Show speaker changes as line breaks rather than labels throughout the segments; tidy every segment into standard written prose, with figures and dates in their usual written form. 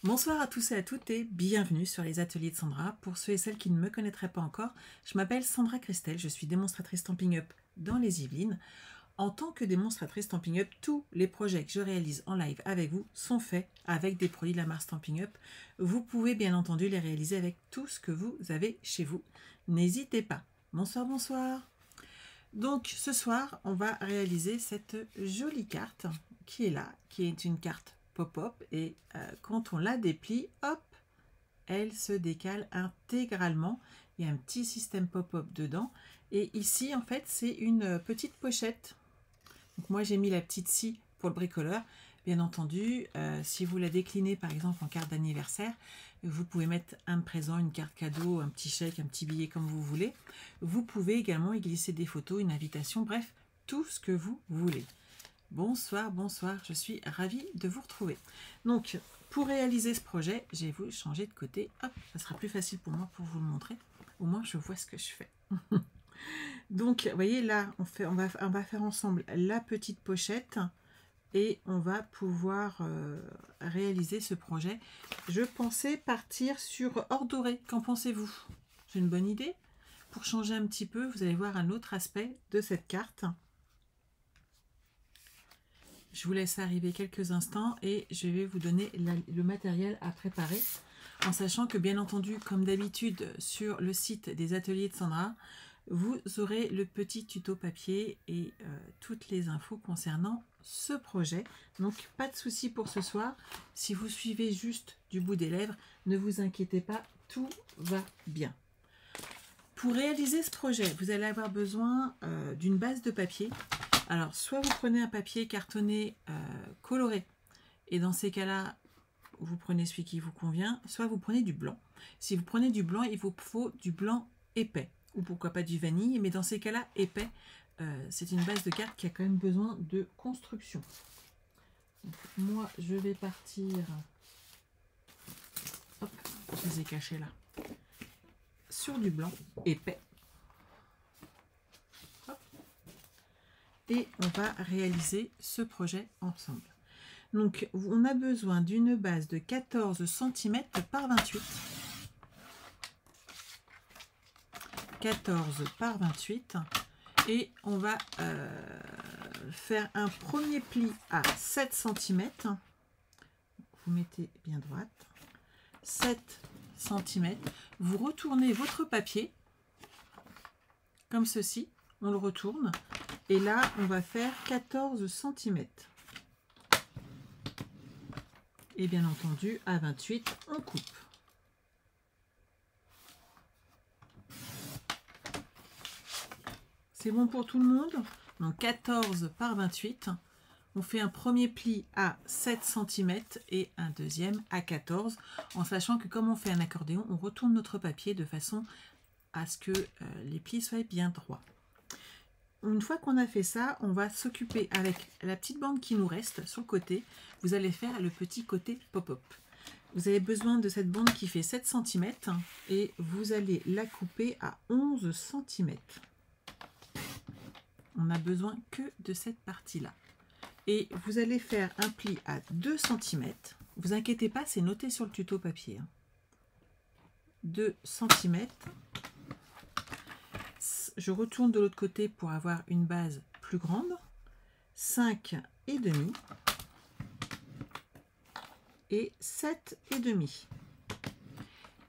Bonsoir à tous et à toutes et bienvenue sur les ateliers de Sandra. Pour ceux et celles qui ne me connaîtraient pas encore, je m'appelle Sandra Christel, je suis démonstratrice Stampin' Up dans les Yvelines. En tant que démonstratrice Stampin' Up, tous les projets que je réalise en live avec vous sont faits avec des produits de la marque Stampin' Up. Vous pouvez bien entendu les réaliser avec tout ce que vous avez chez vous. N'hésitez pas. Bonsoir, bonsoir. Donc ce soir, on va réaliser cette jolie carte qui est là, qui est une carte pop-up et quand on la déplie, hop, elle se décale intégralement. Il y a un petit système pop-up dedans et ici en fait c'est une petite pochette. Donc moi j'ai mis la petite scie pour le bricoleur. Bien entendu, si vous la déclinez par exemple en carte d'anniversaire, vous pouvez mettre un présent, une carte cadeau, un petit chèque, un petit billet comme vous voulez. Vous pouvez également y glisser des photos, une invitation, bref, tout ce que vous voulez. Bonsoir, bonsoir, je suis ravie de vous retrouver. Donc, pour réaliser ce projet, je vais vous changer de côté. Hop, ça sera plus facile pour moi pour vous le montrer. Au moins, je vois ce que je fais. Donc, vous voyez, là, on va faire ensemble la petite pochette et on va pouvoir réaliser ce projet. Je pensais partir sur or doré. Qu'en pensez-vous? C'est une bonne idée. Pour changer un petit peu, vous allez voir un autre aspect de cette carte. Je vous laisse arriver quelques instants et je vais vous donner le matériel à préparer, en sachant que bien entendu, comme d'habitude sur le site des ateliers de Sandra, vous aurez le petit tuto papier et toutes les infos concernant ce projet. Donc pas de souci pour ce soir. Si vous suivez juste du bout des lèvres, ne vous inquiétez pas, tout va bien. Pour réaliser ce projet, vous allez avoir besoin d'une base de papier. Alors, soit vous prenez un papier cartonné coloré, et dans ces cas-là, vous prenez celui qui vous convient, soit vous prenez du blanc. Si vous prenez du blanc, il vous faut du blanc épais, ou pourquoi pas du vanille, mais dans ces cas-là, épais, c'est une base de carte qui a quand même besoin de construction. Donc, moi, je vais partir... Hop, je les ai cachés là. Sur du blanc épais. Et on va réaliser ce projet ensemble. Donc on a besoin d'une base de 14 cm par 28. 14 par 28. Et on va faire un premier pli à 7 cm. Vous mettez bien droite. 7 cm. Vous retournez votre papier comme ceci. On le retourne. Et là, on va faire 14 cm. Et bien entendu, à 28, on coupe. C'est bon pour tout le monde? Donc 14 par 28. On fait un premier pli à 7 cm et un deuxième à 14, en sachant que comme on fait un accordéon, on retourne notre papier de façon à ce que les plis soient bien droits. Une fois qu'on a fait ça, on va s'occuper avec la petite bande qui nous reste sur le côté. Vous allez faire le petit côté pop-up. Vous avez besoin de cette bande qui fait 7 cm et vous allez la couper à 11 cm. On n'a besoin que de cette partie-là. Et vous allez faire un pli à 2 cm. Vous inquiétez pas, c'est noté sur le tuto papier. 2 cm. Je retourne de l'autre côté pour avoir une base plus grande. 5,5 et 7,5.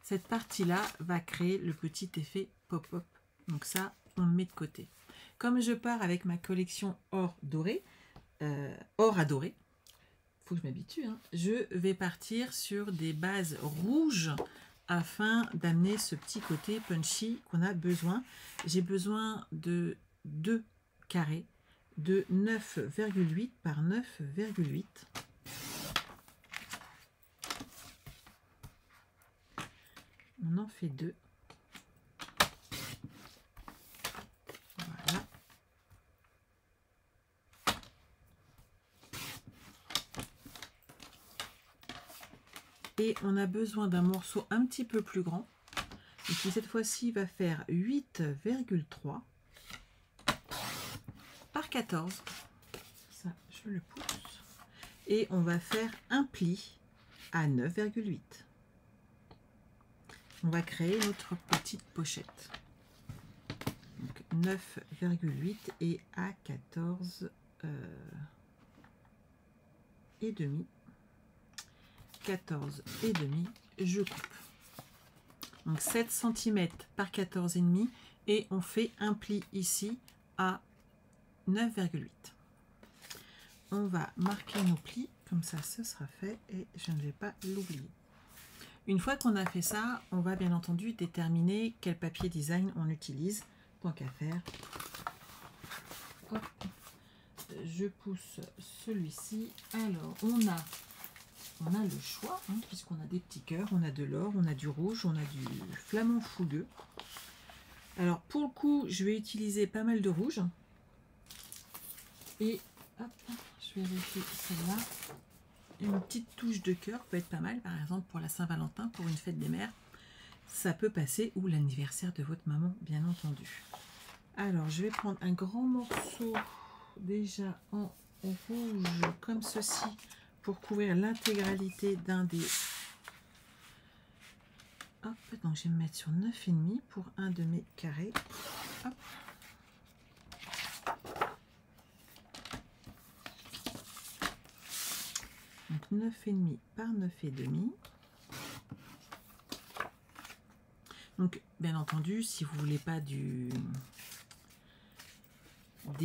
Cette partie-là va créer le petit effet pop-up. Donc ça, on le met de côté. Comme je pars avec ma collection or doré, or adoré, il faut que je m'habitue, hein, je vais partir sur des bases rouges afin d'amener ce petit côté punchy qu'on a besoin. J'ai besoin de 2 carrés de 9,8 par 9,8. On en fait 2. Voilà. Et on a besoin d'un morceau un petit peu plus grand, et qui cette fois-ci va faire 8,3 par 14. Ça, je le pousse. Et on va faire un pli à 9,8. On va créer notre petite pochette. 9,8 et à 14 et demi. 14 et demi, je coupe. Donc 7 cm par 14 et demi et on fait un pli ici à 9,8. On va marquer nos plis, comme ça ce sera fait et je ne vais pas l'oublier. Une fois qu'on a fait ça, on va bien entendu déterminer quel papier design on utilise. Tant qu'à faire, hop, je pousse celui-ci. Alors, on a le choix, hein, puisqu'on a des petits cœurs, on a de l'or, on a du rouge, on a du flamand fougueux. Alors, pour le coup, je vais utiliser pas mal de rouge. Et hop, je vais vérifier celle-là. Une petite touche de cœur peut être pas mal, par exemple pour la Saint-Valentin, pour une fête des mères. Ça peut passer, ou l'anniversaire de votre maman, bien entendu. Alors, je vais prendre un grand morceau déjà en rouge, comme ceci, pour couvrir l'intégralité d'un des... Hop, donc je vais me mettre sur 9,5 pour un de mes carrés. Hop. Donc 9,5 par 9,5. Donc, bien entendu, si vous voulez pas des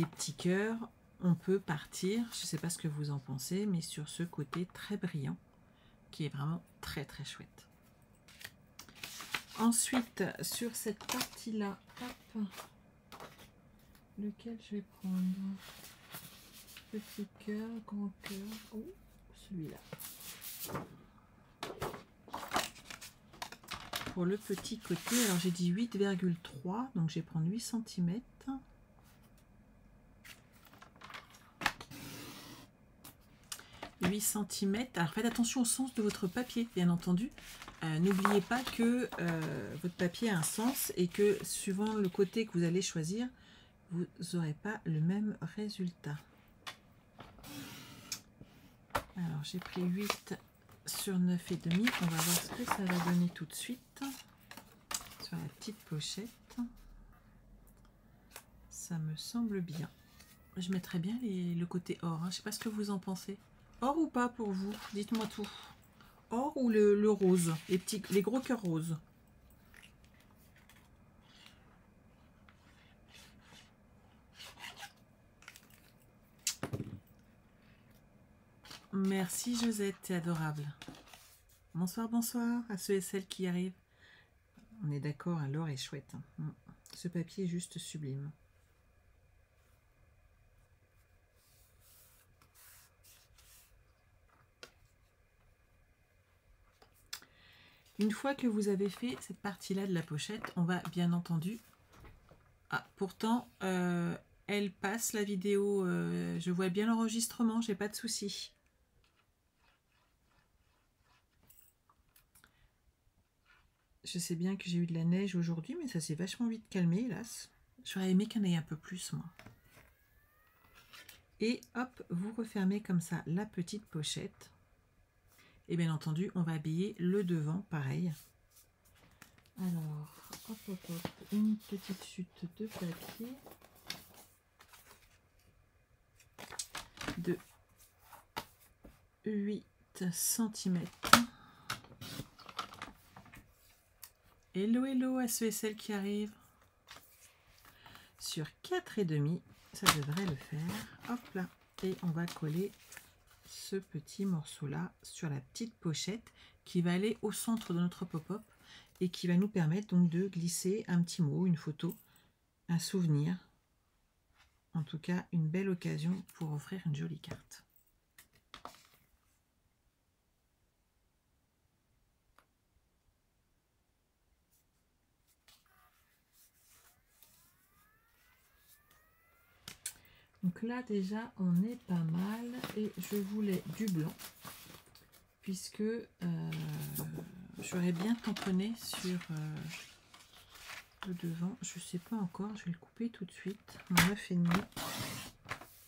petits cœurs, on peut partir, je ne sais pas ce que vous en pensez, mais sur ce côté très brillant, qui est vraiment très très chouette. Ensuite, sur cette partie-là, lequel je vais prendre? Petit cœur, grand cœur, ou celui-là. Pour le petit côté, alors j'ai dit 8,3, donc je vais prendre 8 cm. Alors faites attention au sens de votre papier, bien entendu. N'oubliez pas que votre papier a un sens et que suivant le côté que vous allez choisir, vous n'aurez pas le même résultat. Alors j'ai pris 8 sur 9,5. On va voir ce que ça va donner tout de suite sur la petite pochette. Ça me semble bien. Je mettrais bien le côté or, hein. Je ne sais pas ce que vous en pensez. Or ou pas pour vous? Dites-moi tout. Or ou le rose, les gros cœurs roses. Merci Josette, c'est adorable. Bonsoir, bonsoir à ceux et celles qui arrivent. On est d'accord, l'or est chouette. Hein. Ce papier est juste sublime. Une fois que vous avez fait cette partie-là de la pochette, on va bien entendu... Ah, pourtant, elle passe la vidéo, je vois bien l'enregistrement, j'ai pas de souci. Je sais bien que j'ai eu de la neige aujourd'hui, mais ça s'est vachement vite calmé, hélas. J'aurais aimé qu'il y en ait un peu plus, moi. Et hop, vous refermez comme ça la petite pochette. Et bien entendu, on va habiller le devant, pareil. Alors, hop, hop, hop, une petite chute de papier. De 8 cm. Hello, hello à ceux et celles qui arrivent. Sur 4,5, ça devrait le faire. Hop là. Et on va coller ce petit morceau-là sur la petite pochette qui va aller au centre de notre pop-up et qui va nous permettre donc de glisser un petit mot, une photo, un souvenir. En tout cas, une belle occasion pour offrir une jolie carte. Donc là déjà on est pas mal et je voulais du blanc puisque j'aurais bien tamponné sur le devant. Je sais pas encore, je vais le couper tout de suite, mon 9,5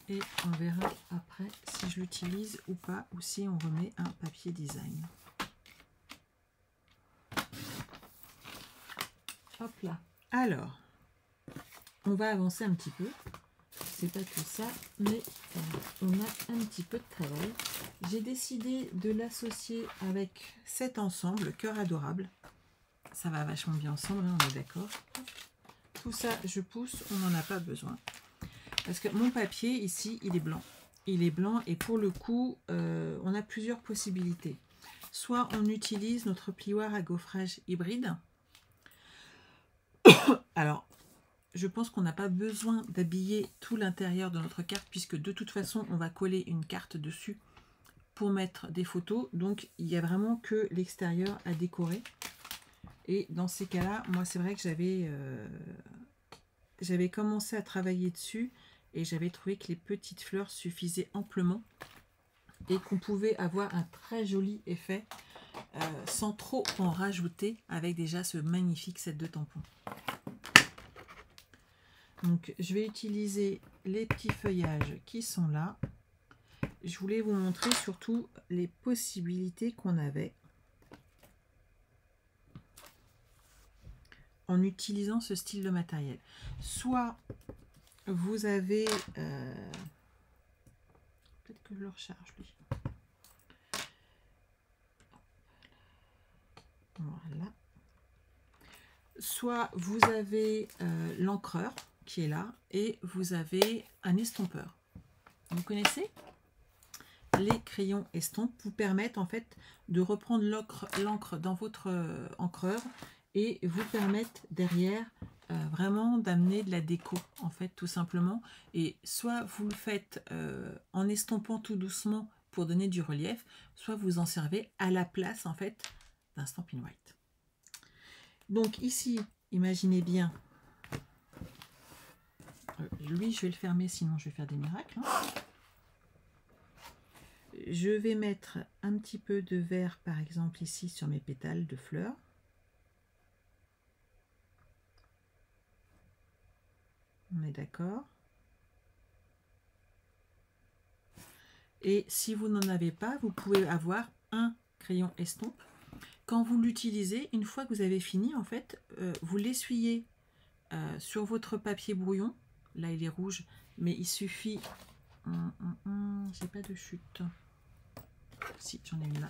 et on verra après si je l'utilise ou pas ou si on remet un papier design. Hop là. Alors, on va avancer un petit peu. C'est pas tout ça, mais on a un petit peu de travail. J'ai décidé de l'associer avec cet ensemble, Cœur adorable. Ça va vachement bien ensemble, hein, on est d'accord. Tout ça, je pousse, on n'en a pas besoin. Parce que mon papier, ici, il est blanc. Il est blanc et pour le coup, on a plusieurs possibilités. Soit on utilise notre plioir à gaufrage hybride. Alors, je pense qu'on n'a pas besoin d'habiller tout l'intérieur de notre carte puisque de toute façon, on va coller une carte dessus pour mettre des photos. Donc, il n'y a vraiment que l'extérieur à décorer. Et dans ces cas-là, moi, c'est vrai que j'avais commencé à travailler dessus et j'avais trouvé que les petites fleurs suffisaient amplement et qu'on pouvait avoir un très joli effet sans trop en rajouter avec déjà ce magnifique set de tampons. Donc, je vais utiliser les petits feuillages qui sont là. Je voulais vous montrer surtout les possibilités qu'on avait en utilisant ce style de matériel. Soit vous avez... peut-être que je le recharge, lui. Voilà. Soit vous avez l'encreur qui est là et vous avez un estompeur. Vous connaissez? Les crayons estampes vous permettent en fait de reprendre l'encre dans votre encreur et vous permettent derrière vraiment d'amener de la déco en fait tout simplement. Et soit vous le faites en estompant tout doucement pour donner du relief, soit vous en servez à la place en fait d'un Stampin' White. Donc ici, imaginez bien, lui je vais le fermer sinon je vais faire des miracles. Hein. Je vais mettre un petit peu de vert par exemple ici sur mes pétales de fleurs. On est d'accord. Et si vous n'en avez pas, vous pouvez avoir un crayon estompe. Quand vous l'utilisez, une fois que vous avez fini, en fait, vous l'essuyez sur votre papier brouillon. Là, il est rouge, mais il suffit... j'ai pas de chute. Si, j'en ai mis là.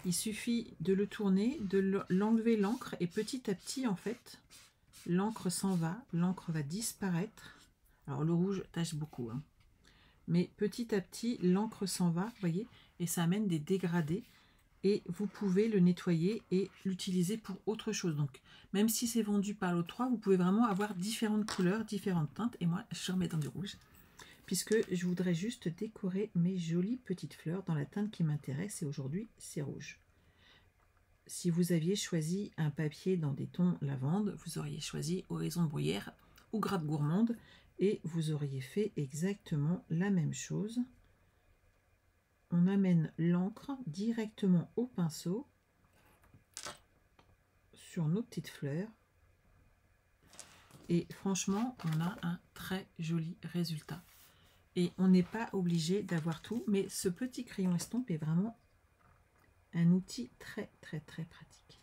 Il suffit de le tourner, de l'enlever l'encre, et petit à petit, en fait, l'encre s'en va, l'encre va disparaître. Alors, le rouge tache beaucoup, hein. Mais petit à petit, l'encre s'en va, vous voyez, et ça amène des dégradés. Et vous pouvez le nettoyer et l'utiliser pour autre chose. Donc, même si c'est vendu par lot 3, vous pouvez vraiment avoir différentes couleurs, différentes teintes. Et moi, je remets dans du rouge, puisque je voudrais juste décorer mes jolies petites fleurs dans la teinte qui m'intéresse. Et aujourd'hui, c'est rouge. Si vous aviez choisi un papier dans des tons lavande, vous auriez choisi Horizon Bruyère ou Grappe Gourmande. Et vous auriez fait exactement la même chose. On amène l'encre directement au pinceau sur nos petites fleurs. Et franchement, on a un très joli résultat. Et on n'est pas obligé d'avoir tout, mais ce petit crayon estompe est vraiment un outil très pratique.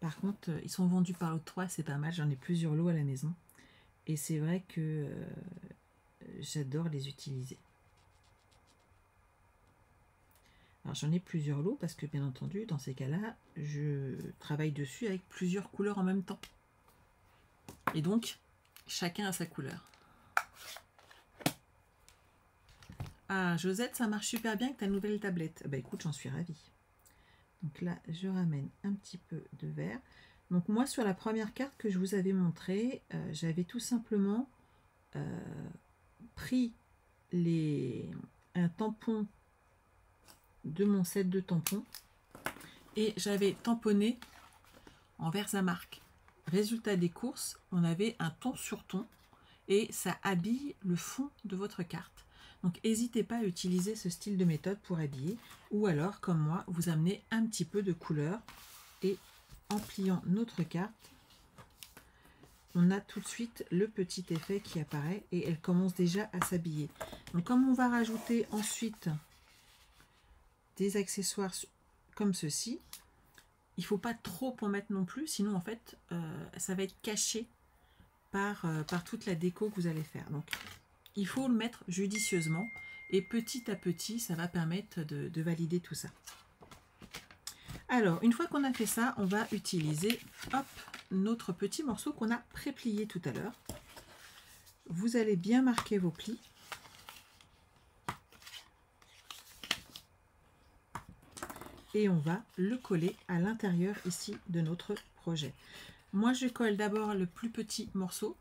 Par contre, ils sont vendus par lot 3, c'est pas mal, j'en ai plusieurs lots à la maison. Et c'est vrai que j'adore les utiliser. Alors j'en ai plusieurs lots parce que bien entendu, dans ces cas-là, je travaille dessus avec plusieurs couleurs en même temps. Et donc, chacun a sa couleur. Ah, Josette, ça marche super bien avec ta nouvelle tablette. Bah écoute, j'en suis ravie. Donc là, je ramène un petit peu de vert. Donc moi, sur la première carte que je vous avais montrée, j'avais tout simplement pris un tampon de mon set de tampons et j'avais tamponné en Versamark. Résultat des courses, on avait un ton sur ton et ça habille le fond de votre carte. Donc n'hésitez pas à utiliser ce style de méthode pour habiller, ou alors comme moi, vous amenez un petit peu de couleur et en pliant notre carte, on a tout de suite le petit effet qui apparaît et elle commence déjà à s'habiller. Donc comme on va rajouter ensuite des accessoires comme ceci, il ne faut pas trop en mettre non plus, sinon en fait ça va être caché par toute la déco que vous allez faire. Donc il faut le mettre judicieusement et petit à petit ça va permettre de valider tout ça. Alors une fois qu'on a fait ça, on va utiliser hop, notre petit morceau qu'on a pré-plié tout à l'heure. Vous allez bien marquer vos plis. Et on va le coller à l'intérieur ici de notre projet. Moi, je colle d'abord le plus petit morceau.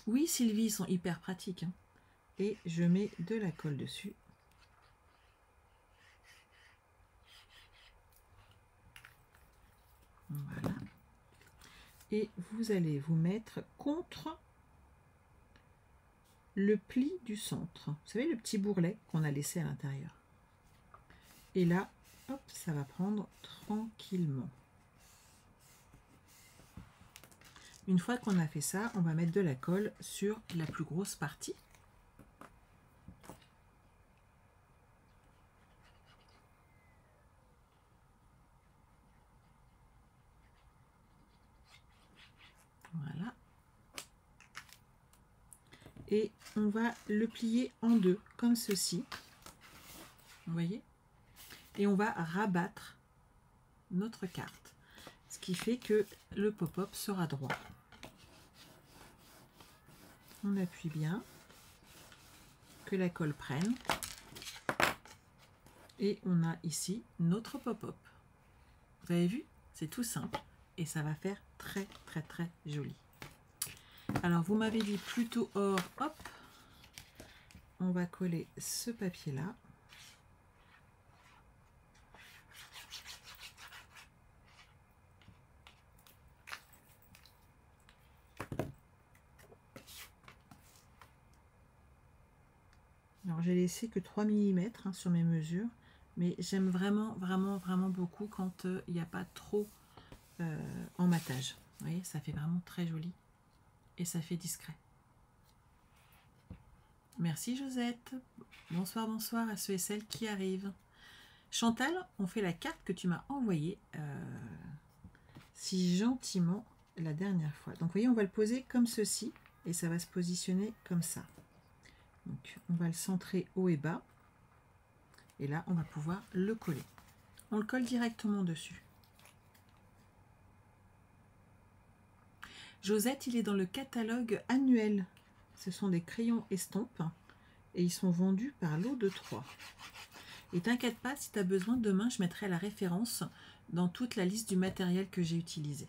Oui, Sylvie, ils sont hyper pratiques. Hein. Et je mets de la colle dessus. Voilà. Et vous allez vous mettre contre le pli du centre. Vous savez, le petit bourrelet qu'on a laissé à l'intérieur. Et là, hop, ça va prendre tranquillement. Une fois qu'on a fait ça, on va mettre de la colle sur la plus grosse partie. Voilà. Et on va le plier en deux, comme ceci. Vous voyez? Et on va rabattre notre carte. Ce qui fait que le pop-up sera droit. On appuie bien, que la colle prenne. Et on a ici notre pop-up. Vous avez vu? C'est tout simple. Et ça va faire très très très joli. Alors vous m'avez dit plutôt or, hop. On va coller ce papier-là. Alors j'ai laissé que 3 mm hein, sur mes mesures, mais j'aime vraiment beaucoup quand il n'y a pas trop emmatage. Vous voyez, ça fait vraiment très joli et ça fait discret. Merci Josette. Bonsoir, bonsoir à ceux et celles qui arrivent. Chantal, on fait la carte que tu m'as envoyée si gentiment la dernière fois. Donc vous voyez, on va le poser comme ceci et ça va se positionner comme ça. Donc on va le centrer haut et bas. Et là, on va pouvoir le coller. On le colle directement dessus. Josette, il est dans le catalogue annuel. Ce sont des crayons estampes et ils sont vendus par lot de 3. Et t'inquiète pas, si tu as besoin, demain, je mettrai la référence dans toute la liste du matériel que j'ai utilisé.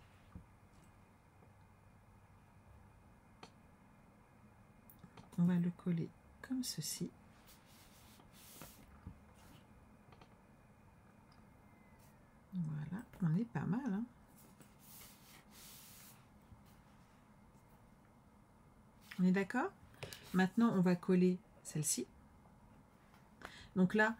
On va le coller comme ceci. Voilà, on est pas mal. Hein. On est d'accord? Maintenant, on va coller celle-ci. Donc là,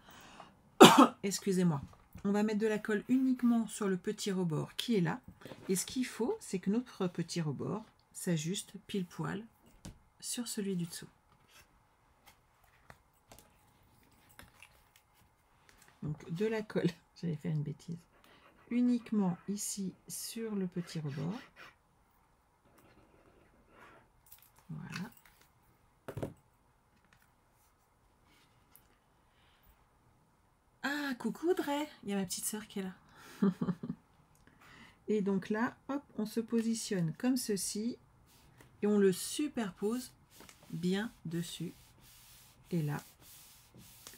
excusez-moi, on va mettre de la colle uniquement sur le petit rebord qui est là. Et ce qu'il faut, c'est que notre petit rebord s'ajuste pile poil sur celui du dessous. Donc de la colle, j'allais faire une bêtise, uniquement ici sur le petit rebord. Voilà. Ah, coucou Audrey, il y a ma petite sœur qui est là. Et donc là, hop, on se positionne comme ceci et on le superpose bien dessus. Et là,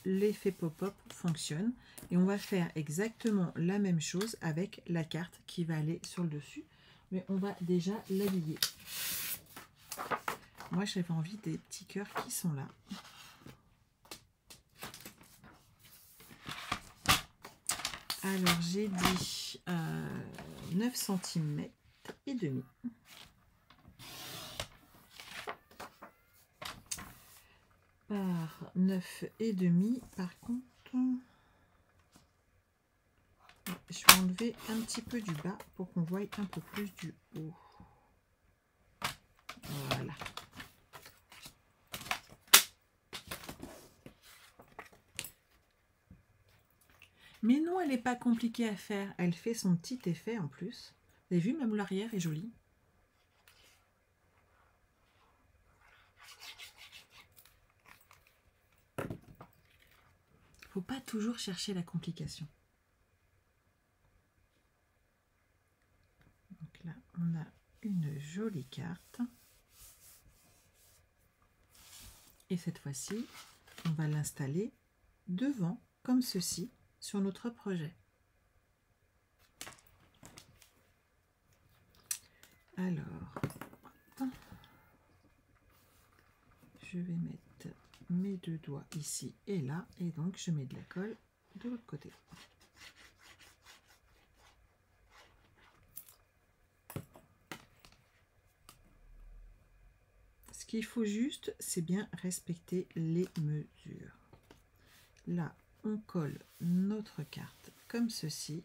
l'effet pop-up fonctionne. Et on va faire exactement la même chose avec la carte qui va aller sur le dessus. Mais on va déjà l'habiller. Moi, j'avais envie des petits cœurs qui sont là. Alors, j'ai dit 9 cm et demi. Par 9 et demi, par contre, je vais enlever un petit peu du bas pour qu'on voie un peu plus du haut. Voilà. Mais non, elle n'est pas compliquée à faire. Elle fait son petit effet en plus. Vous avez vu, même l'arrière est jolie. Faut pas toujours chercher la complication. Donc là, on a une jolie carte. Et cette fois-ci, on va l'installer devant, comme ceci, sur notre projet. Alors, je vais mettre mes deux doigts ici et là, et donc je mets de la colle de l'autre côté. Ce qu'il faut juste, c'est bien respecter les mesures. Là, on colle notre carte comme ceci.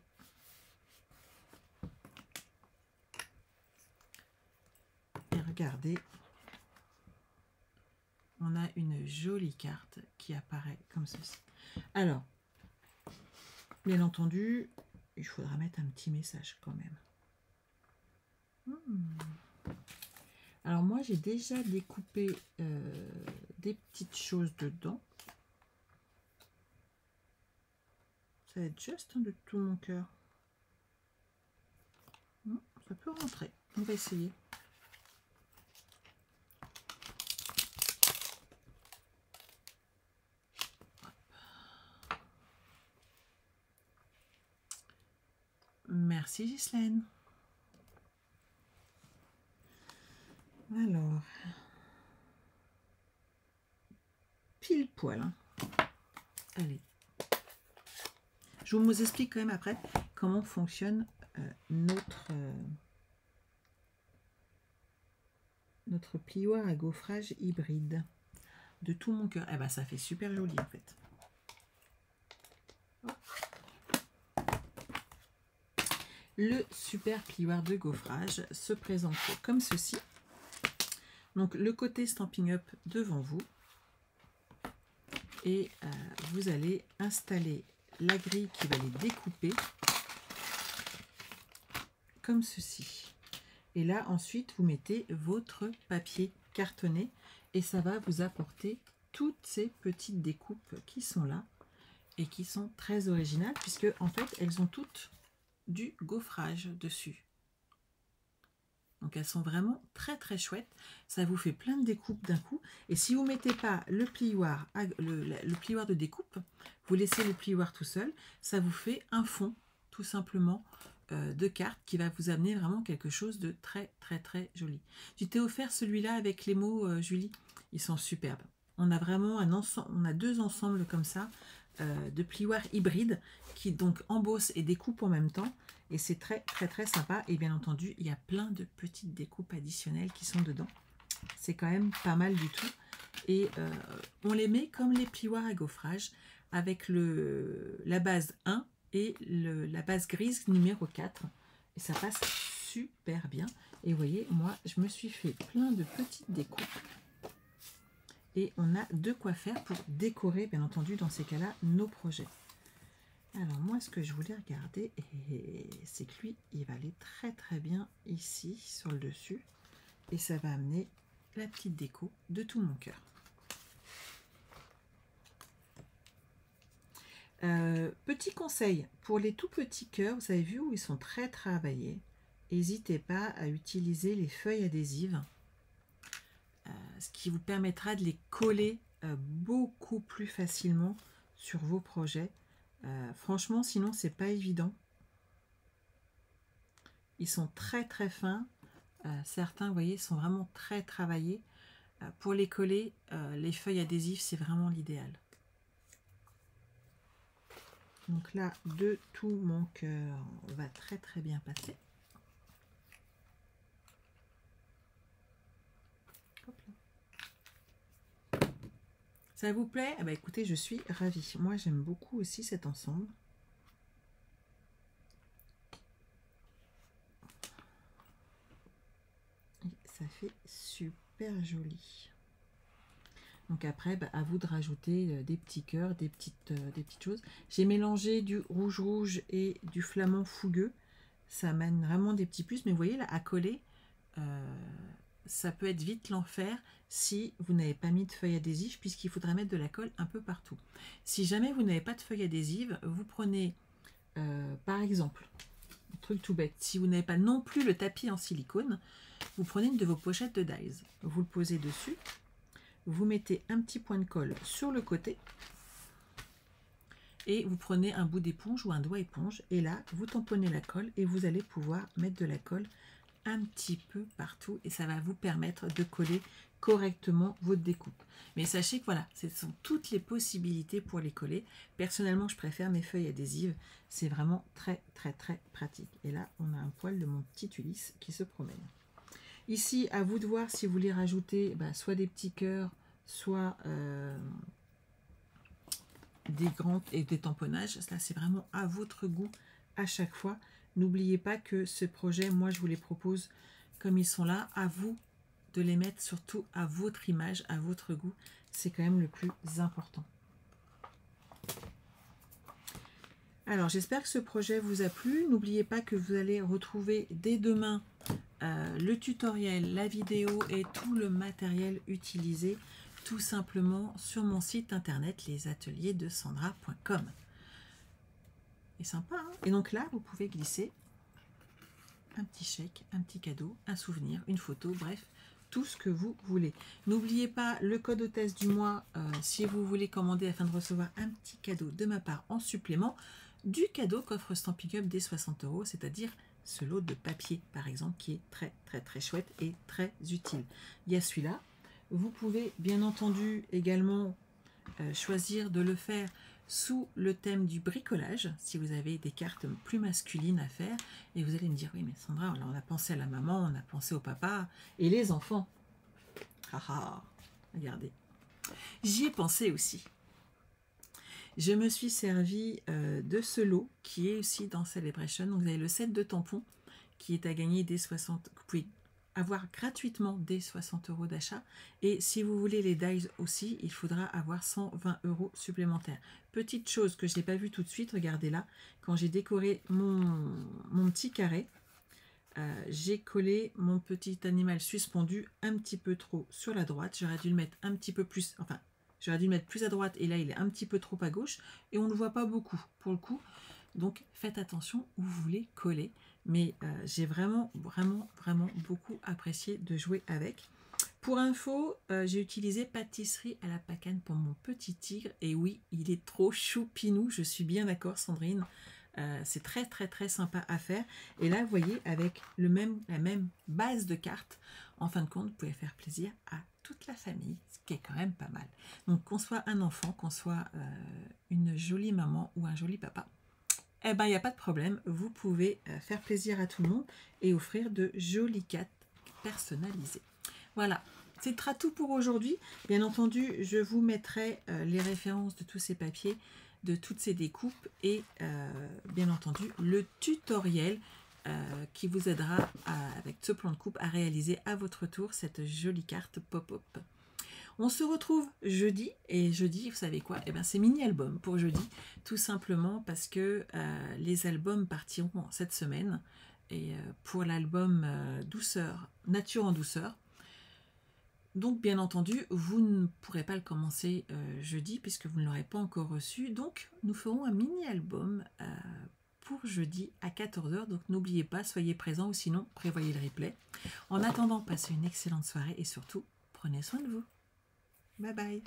Et regardez, on a une jolie carte qui apparaît comme ceci. Alors, bien entendu, il faudra mettre un petit message quand même. Alors moi, j'ai déjà découpé des petites choses dedans. Ça va être juste de tout mon cœur. Ça peut rentrer. On va essayer. Merci Ghislaine. Alors, pile poil. Hein. Allez. Je vous explique quand même après comment fonctionne notre plioir à gaufrage hybride. De tout mon cœur. Eh ben, ça fait super joli en fait. Le super plioir de gaufrage se présente comme ceci. Donc le côté Stampin' Up devant vous. Et vous allez installer la grille qui va les découper comme ceci. Et là ensuite vous mettez votre papier cartonné et ça va vous apporter toutes ces petites découpes qui sont là et qui sont très originales puisque en fait elles ont toutes du gaufrage dessus. Donc elles sont vraiment très très chouettes. Ça vous fait plein de découpes d'un coup. Et si vous ne mettez pas le plioir, le plioir de découpe, vous laissez le plioir tout seul, ça vous fait un fond tout simplement de carte qui va vous amener vraiment quelque chose de très très très joli. Tu t'ai offert celui-là avec les mots, Julie. Ils sont superbes. On a vraiment un ensemble, on a deux ensembles comme ça de plioirs hybrides qui donc embossent et découpent en même temps. Et c'est très très très sympa. Et bien entendu, il y a plein de petites découpes additionnelles qui sont dedans. C'est quand même pas mal du tout. Et on les met comme les plioirs à gaufrage avec la base 1 et la base grise numéro 4. Et ça passe super bien. Et vous voyez, moi, je me suis fait plein de petites découpes. Et on a de quoi faire pour décorer, bien entendu, dans ces cas-là, nos projets. Alors moi, ce que je voulais regarder, c'est que lui, il va aller très très bien ici, sur le dessus. Et ça va amener la petite déco de tout mon cœur. Petit conseil, pour les tout petits cœurs, vous avez vu où ils sont très travaillés. N'hésitez pas à utiliser les feuilles adhésives, ce qui vous permettra de les coller beaucoup plus facilement sur vos projets. Franchement, sinon, c'est pas évident. Ils sont très très fins. Certains, vous voyez, sont vraiment très travaillés. Pour les coller, les feuilles adhésives, c'est vraiment l'idéal. Donc là, de tout mon cœur, va très très bien passer. Hop là. Ça vous plaît? Eh ben, écoutez, je suis ravie. Moi, j'aime beaucoup aussi cet ensemble. Et ça fait super joli. Donc après, à vous de rajouter des petits cœurs, des petites choses. J'ai mélangé du rouge et du flamand fougueux. Ça amène vraiment des petits plus. Mais vous voyez là, à coller, ça peut être vite l'enfer si vous n'avez pas mis de feuille adhésive, puisqu'il faudrait mettre de la colle un peu partout. Si jamais vous n'avez pas de feuille adhésive, vous prenez, par exemple, un truc tout bête, si vous n'avez pas non plus le tapis en silicone, vous prenez une de vos pochettes de dies, vous le posez dessus, vous mettez un petit point de colle sur le côté, et vous prenez un bout d'éponge ou un doigt éponge, et là, vous tamponnez la colle, et vous allez pouvoir mettre de la colle un petit peu partout, et ça va vous permettre de coller correctement votre découpe. Mais sachez que voilà, ce sont toutes les possibilités pour les coller. Personnellement, je préfère mes feuilles adhésives, c'est vraiment très pratique. Et là, on a un poil de mon petit Ulysse qui se promène. Ici, à vous de voir si vous voulez rajouter soit des petits cœurs, soit des grands et des tamponnages. Là, c'est vraiment à votre goût à chaque fois. N'oubliez pas que ce projet, moi, je vous les propose comme ils sont là. À vous de les mettre surtout à votre image, à votre goût. C'est quand même le plus important. Alors, j'espère que ce projet vous a plu. N'oubliez pas que vous allez retrouver dès demain le tutoriel, la vidéo et tout le matériel utilisé tout simplement sur mon site internet lesatelierdesandra.com. Et sympa, hein? Et donc là, vous pouvez glisser un petit chèque, un petit cadeau, un souvenir, une photo, bref, tout ce que vous voulez. N'oubliez pas le code hôtesse du mois si vous voulez commander afin de recevoir un petit cadeau de ma part en supplément du cadeau qu'offre Stampin' Up des 60 €, c'est-à-dire ce lot de papier par exemple qui est très chouette et très utile. Il y a celui-là. Vous pouvez bien entendu également choisir de le faire sous le thème du bricolage, si vous avez des cartes plus masculines à faire, et vous allez me dire, oui mais Sandra, on a pensé à la maman, on a pensé au papa, et les enfants. Regardez. J'y ai pensé aussi. Je me suis servi de ce lot, qui est aussi dans Celebration, donc vous avez le set de tampons, qui est à gagner dès 60, vous pouvez avoir gratuitement dès 60 € d'achat. Et si vous voulez les dies aussi, il faudra avoir 120 € supplémentaires. Petite chose que je n'ai pas vue tout de suite, regardez là, quand j'ai décoré mon petit carré, j'ai collé mon petit animal suspendu un petit peu trop sur la droite. J'aurais dû le mettre un petit peu plus, enfin, j'aurais dû le mettre plus à droite et là il est un petit peu trop à gauche et on ne le voit pas beaucoup pour le coup. Donc faites attention où vous voulez coller. Mais j'ai vraiment beaucoup apprécié de jouer avec. Pour info, j'ai utilisé pâtisserie à la pacane pour mon petit tigre. Et oui, il est trop choupinou, je suis bien d'accord Sandrine. C'est très sympa à faire. Et là, vous voyez, avec la même base de cartes, en fin de compte, vous pouvez faire plaisir à toute la famille, ce qui est quand même pas mal. Donc qu'on soit un enfant, qu'on soit une jolie maman ou un joli papa, eh ben, il n'y a pas de problème, vous pouvez faire plaisir à tout le monde et offrir de jolies cartes personnalisées. Voilà, c'est tout pour aujourd'hui. Bien entendu, je vous mettrai les références de tous ces papiers, de toutes ces découpes et bien entendu le tutoriel qui vous aidera avec ce plan de coupe à réaliser à votre tour cette jolie carte pop-up. On se retrouve jeudi, et jeudi, vous savez quoi? Eh ben, c'est mini-album pour jeudi, tout simplement parce que les albums partiront cette semaine, et pour l'album Douceur, Nature en douceur. Donc, bien entendu, vous ne pourrez pas le commencer jeudi, puisque vous ne l'aurez pas encore reçu. Donc, nous ferons un mini-album pour jeudi à 14 h. Donc, n'oubliez pas, soyez présents, ou sinon, prévoyez le replay. En attendant, passez une excellente soirée, et surtout, prenez soin de vous. Bye bye.